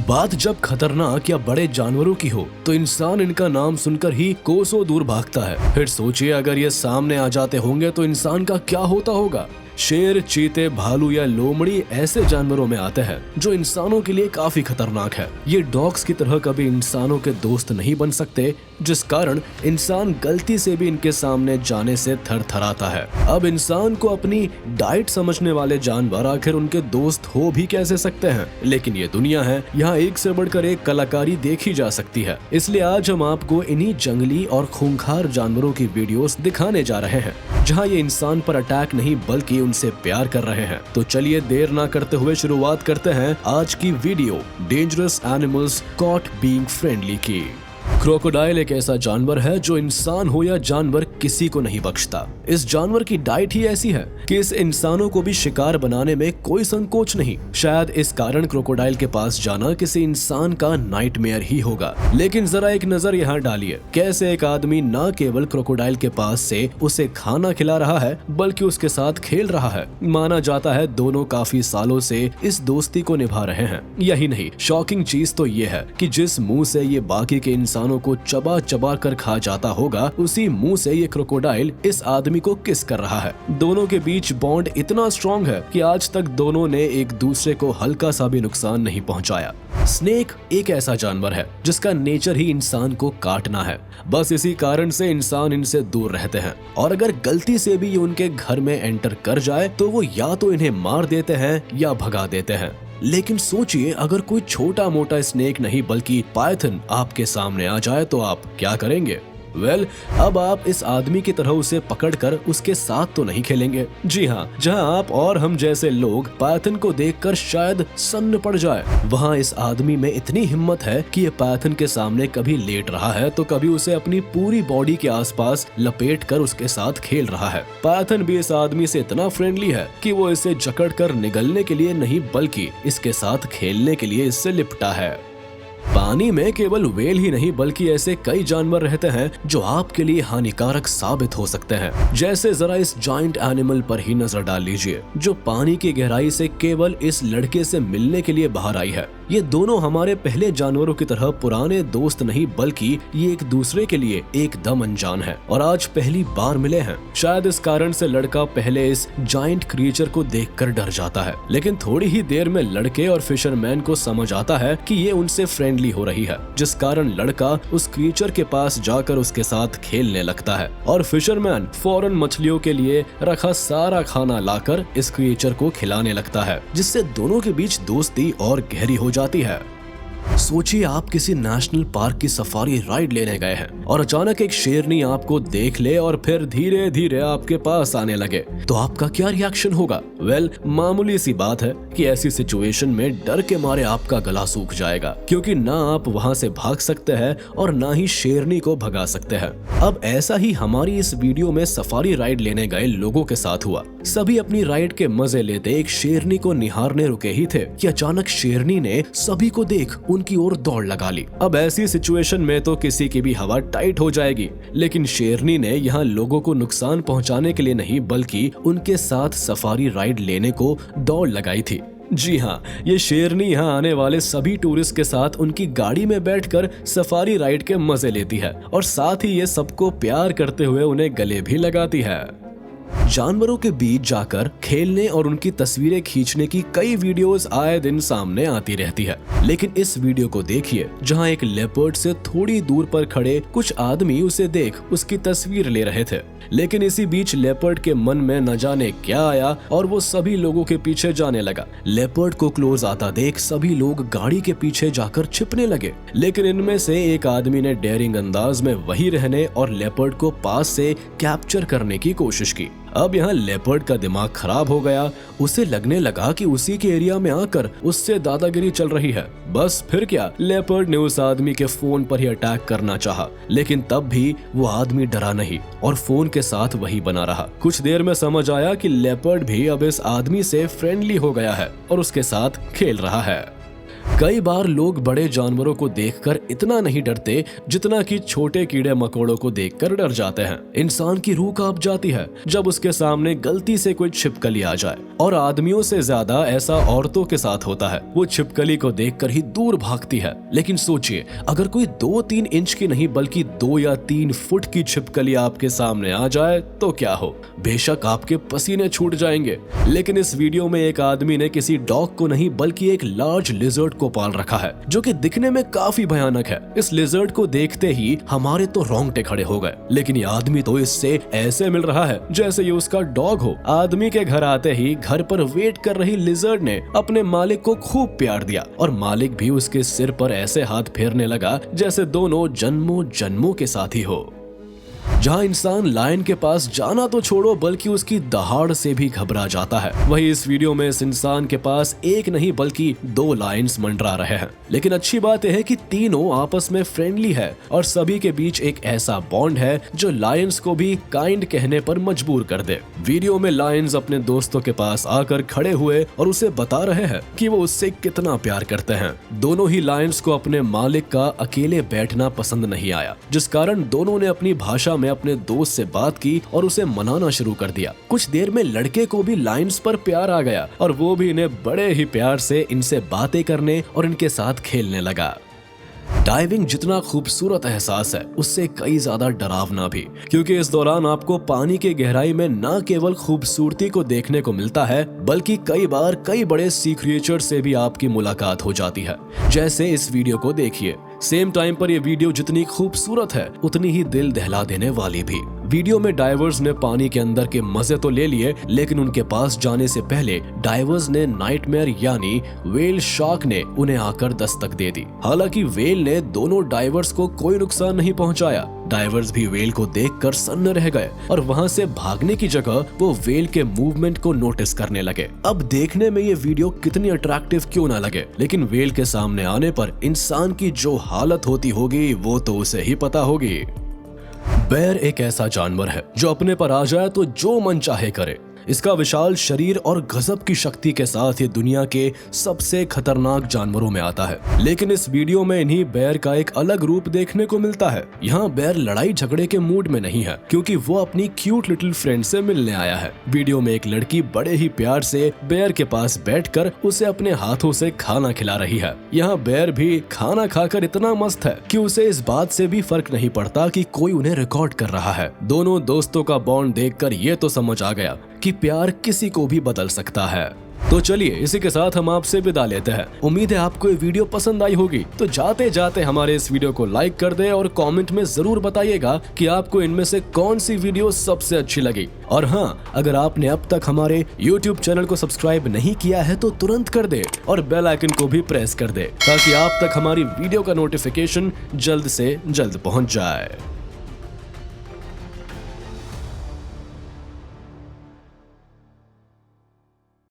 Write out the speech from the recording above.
बात जब खतरनाक या बड़े जानवरों की हो तो इंसान इनका नाम सुनकर ही कोसों दूर भागता है। फिर सोचिए अगर ये सामने आ जाते होंगे तो इंसान का क्या होता होगा। शेर, चीते, भालू या लोमड़ी ऐसे जानवरों में आते हैं जो इंसानों के लिए काफी खतरनाक है। ये डॉग्स की तरह कभी इंसानों के दोस्त नहीं बन सकते, जिस कारण इंसान गलती से भी इनके सामने जाने से थरथराता है। अब इंसान को अपनी डाइट समझने वाले जानवर आखिर उनके दोस्त हो भी कैसे सकते हैं। लेकिन ये दुनिया है, यहाँ एक से बढ़कर एक कलाकारी देखी जा सकती है। इसलिए आज हम आपको इन्हीं जंगली और खूंखार जानवरों की वीडियोस दिखाने जा रहे हैं जहाँ ये इंसान पर अटैक नहीं बल्कि उनसे प्यार कर रहे हैं। तो चलिए देर ना करते हुए शुरुआत करते हैं आज की video dangerous animals caught being friendly की। क्रोकोडाइल एक ऐसा जानवर है जो इंसान हो या जानवर किसी को नहीं बख्शता। इस जानवर की डाइट ही ऐसी है कि इस इंसानों को भी शिकार बनाने में कोई संकोच नहीं। शायद इस कारण क्रोकोडाइल के पास जाना किसी इंसान का नाइटमेयर ही होगा। लेकिन जरा एक नजर यहाँ डालिए, कैसे एक आदमी न केवल क्रोकोडाइल के पास से उसे खाना खिला रहा है बल्कि उसके साथ खेल रहा है। माना जाता है दोनों काफी सालों से इस दोस्ती को निभा रहे हैं। यही नहीं, शॉकिंग चीज तो ये है कि जिस मुंह से ये बाकी के इंसानों को चबा चबा कर खा जाता होगा, उसी मुंह से ये क्रोकोडाइल इस आदमी को किस कर रहा है। दोनों के बीच बॉन्ड इतना स्ट्रॉन्ग है कि आज तक दोनों ने एक दूसरे को हल्का सा भी नुकसान नहीं पहुंचाया। स्नेक एक ऐसा जानवर है जिसका नेचर ही इंसान को काटना है। बस इसी कारण से इंसान इनसे दूर रहते हैं और अगर गलती से भी ये उनके घर में एंटर कर जाए तो वो या तो इन्हें मार देते हैं या भगा देते हैं। लेकिन सोचिए अगर कोई छोटा मोटा स्नेक नहीं बल्कि पाइथन आपके सामने आ जाए तो आप क्या करेंगे? अब आप इस आदमी की तरह उसे पकड़कर उसके साथ तो नहीं खेलेंगे। जी हाँ, जहाँ आप और हम जैसे लोग पाइथन को देखकर शायद सन्न पड़ जाए, वहाँ इस आदमी में इतनी हिम्मत है कि ये पाइथन के सामने कभी लेट रहा है तो कभी उसे अपनी पूरी बॉडी के आसपास लपेट कर उसके साथ खेल रहा है। पाइथन भी इस आदमी से इतना फ्रेंडली है कि वो इसे जकड़ कर निगलने के लिए नहीं बल्कि इसके साथ खेलने के लिए इससे लिपटा है। पानी में केवल व्हेल ही नहीं बल्कि ऐसे कई जानवर रहते हैं जो आपके लिए हानिकारक साबित हो सकते हैं। जैसे जरा इस जायंट एनिमल पर ही नजर डाल लीजिए जो पानी की गहराई से केवल इस लड़के से मिलने के लिए बाहर आई है। ये दोनों हमारे पहले जानवरों की तरह पुराने दोस्त नहीं बल्कि ये एक दूसरे के लिए एकदम अनजान है और आज पहली बार मिले हैं। शायद इस कारण से लड़का पहले इस जायंट क्रिएचर को देखकर डर जाता है, लेकिन थोड़ी ही देर में लड़के और फिशरमैन को समझ आता है कि ये उनसे फ्रेंडली हो रही है, जिस कारण लड़का उस क्रिएचर के पास जाकर उसके साथ खेलने लगता है और फिशरमैन फौरन मछलियों के लिए रखा सारा खाना लाकर इस क्रिएचर को खिलाने लगता है, जिससे दोनों के बीच दोस्ती और गहरी हो जाती है। सोचिए आप किसी नेशनल पार्क की सफारी राइड लेने गए हैं और अचानक एक शेरनी आपको देख ले और फिर धीरे धीरे आपके पास आने लगे, तो आपका क्या रिएक्शन होगा? मामूली सी बात है कि ऐसी सिचुएशन में डर के मारे आपका गला सूख जाएगा, क्योंकि ना आप वहां से भाग सकते हैं और ना ही शेरनी को भगा सकते हैं। अब ऐसा ही हमारी इस वीडियो में सफारी राइड लेने गए लोगों के साथ हुआ। सभी अपनी राइड के मजे लेते एक शेरनी को निहारने रुके ही थे कि अचानक शेरनी ने सभी को देख उनकी ओर दौड़ लगा ली। अब ऐसी सिचुएशन में तो किसी की भी हवा टाइट हो जाएगी, लेकिन शेरनी ने यहाँ लोगों को नुकसान पहुंचाने के लिए नहीं बल्कि उनके साथ सफारी राइड लेने को दौड़ लगाई थी। जी हाँ, ये शेरनी यहाँ आने वाले सभी टूरिस्ट के साथ उनकी गाड़ी में बैठकर सफारी राइड के मजे लेती है और साथ ही ये सबको प्यार करते हुए उन्हें गले भी लगाती है। जानवरों के बीच जाकर खेलने और उनकी तस्वीरें खींचने की कई वीडियोस आए दिन सामने आती रहती है, लेकिन इस वीडियो को देखिए जहां एक लेपर्ड से थोड़ी दूर पर खड़े कुछ आदमी उसे देख उसकी तस्वीर ले रहे थे। लेकिन इसी बीच लेपर्ड के मन में न जाने क्या आया और वो सभी लोगों के पीछे जाने लगा। लेपर्ड को क्लोज आता देख सभी लोग गाड़ी के पीछे जाकर छिपने लगे, लेकिन इनमें से एक आदमी ने डेयरिंग अंदाज में वहीं रहने और लेपर्ड को पास से कैप्चर करने की कोशिश की। अब यहाँ लेपर्ड का दिमाग खराब हो गया। उसे लगने लगा कि उसी के एरिया में आकर उससे दादागिरी चल रही है। बस फिर क्या, लेपर्ड ने उस आदमी के फोन पर ही अटैक करना चाहा, लेकिन तब भी वो आदमी डरा नहीं और फोन के साथ वही बना रहा। कुछ देर में समझ आया कि लेपर्ड भी अब इस आदमी से फ्रेंडली हो गया है और उसके साथ खेल रहा है। कई बार लोग बड़े जानवरों को देखकर इतना नहीं डरते जितना कि छोटे कीड़े मकोड़ों को देखकर डर जाते हैं। इंसान की रूह कांप जाती है जब उसके सामने गलती से कोई छिपकली आ जाए, और आदमियों से ज्यादा ऐसा औरतों के साथ होता है। वो छिपकली को देखकर ही दूर भागती है। लेकिन सोचिए, अगर कोई 2-3 इंच की नहीं बल्कि 2 या 3 फुट की छिपकली आपके सामने आ जाए तो क्या हो? बेशक आपके पसीने छूट जाएंगे। लेकिन इस वीडियो में एक आदमी ने किसी डॉग को नहीं बल्कि एक लार्ज लिजर्ड को पाल रखा है, जो कि दिखने में काफी भयानक है। इस लिजर्ड को देखते ही हमारे तो रोंगटे खड़े हो गए। लेकिन ये आदमी तो इससे ऐसे मिल रहा है जैसे ये उसका डॉग हो। आदमी के घर आते ही घर पर वेट कर रही लिजर्ड ने अपने मालिक को खूब प्यार दिया, और मालिक भी उसके सिर पर ऐसे हाथ फेरने लगा जैसे दोनों जन्मों जन्मों के साथी हो। जहां इंसान लायन के पास जाना तो छोड़ो बल्कि उसकी दहाड़ से भी घबरा जाता है, वही इस वीडियो में इस इंसान के पास एक नहीं बल्कि 2 लायंस मंडरा रहे हैं। लेकिन अच्छी बात यह है कि तीनों आपस में फ्रेंडली है और सभी के बीच एक ऐसा बॉन्ड है जो लायंस को भी काइंड कहने पर मजबूर कर दे। वीडियो में लायंस अपने दोस्तों के पास आकर खड़े हुए और उसे बता रहे हैं कि वो उससे कितना प्यार करते हैं। दोनों ही लायंस को अपने मालिक का अकेले बैठना पसंद नहीं आया, जिस कारण दोनों ने अपनी भाषा में अपने दोस्त से बात की और उसे मनाना शुरू कर दिया। कुछ देर में लड़के को भी लायंस पर प्यार आ गया और वो भी इन्हें बड़े ही प्यार से इनसे बातें करने और इनके साथ खेलने लगा। डाइविंग जितना खूबसूरत एहसास है, उससे कई ज्यादा डरावना भी, क्योंकि इस दौरान आपको पानी की गहराई में न केवल खूबसूरती को देखने को मिलता है बल्कि कई बार कई बड़े सी क्रिएचर से भी आपकी मुलाकात हो जाती है। जैसे इस वीडियो को देखिए। सेम टाइम पर यह वीडियो जितनी खूबसूरत है उतनी ही दिल दहला देने वाली भी। वीडियो में डाइवर्स ने पानी के अंदर के मजे तो ले लिए, लेकिन उनके पास जाने से पहले डाइवर्स ने नाइटमेयर यानी वेल शार्क ने उन्हें आकर दस्तक दे दी। हालांकि वेल ने दोनों डाइवर्स को कोई नुकसान नहीं पहुंचाया। डाइवर्स भी वेल को देखकर सन्न रह गए और वहां से भागने की जगह वो वेल के मूवमेंट को नोटिस करने लगे। अब देखने में ये वीडियो कितनी अट्रैक्टिव क्यों ना लगे, लेकिन वेल के सामने आने पर इंसान की जो हालत होती होगी वो तो उसे ही पता होगी। बेर एक ऐसा जानवर है जो अपने पर आ जाए तो जो मन चाहे करे। इसका विशाल शरीर और गजब की शक्ति के साथ ये दुनिया के सबसे खतरनाक जानवरों में आता है। लेकिन इस वीडियो में इन्हीं बेर का एक अलग रूप देखने को मिलता है। यहाँ बेर लड़ाई झगड़े के मूड में नहीं है, क्योंकि वो अपनी क्यूट लिटिल फ्रेंड से मिलने आया है। वीडियो में एक लड़की बड़े ही प्यार से बेर के पास बैठकर उसे अपने हाथों से खाना खिला रही है। यहाँ बेर भी खाना खाकर इतना मस्त है कि उसे इस बात से भी फर्क नहीं पड़ता कि कोई उन्हें रिकॉर्ड कर रहा है। दोनों दोस्तों का बॉन्ड देखकर ये तो समझ आ गया कि प्यार किसी को भी बदल सकता है। तो चलिए इसी के साथ हम आपसे विदा लेते हैं। उम्मीद है आपको ये वीडियो पसंद आई होगी। तो जाते जाते हमारे इस वीडियो को लाइक कर दें और कमेंट में जरूर बताइएगा कि आपको इनमें से कौन सी वीडियो सबसे अच्छी लगी। और हाँ, अगर आपने अब तक हमारे YouTube चैनल को सब्सक्राइब नहीं किया है तो तुरंत कर दे और बेल आइकन को भी प्रेस कर दे, ताकि आप तक हमारी वीडियो का नोटिफिकेशन जल्द से जल्द पहुंच जाए।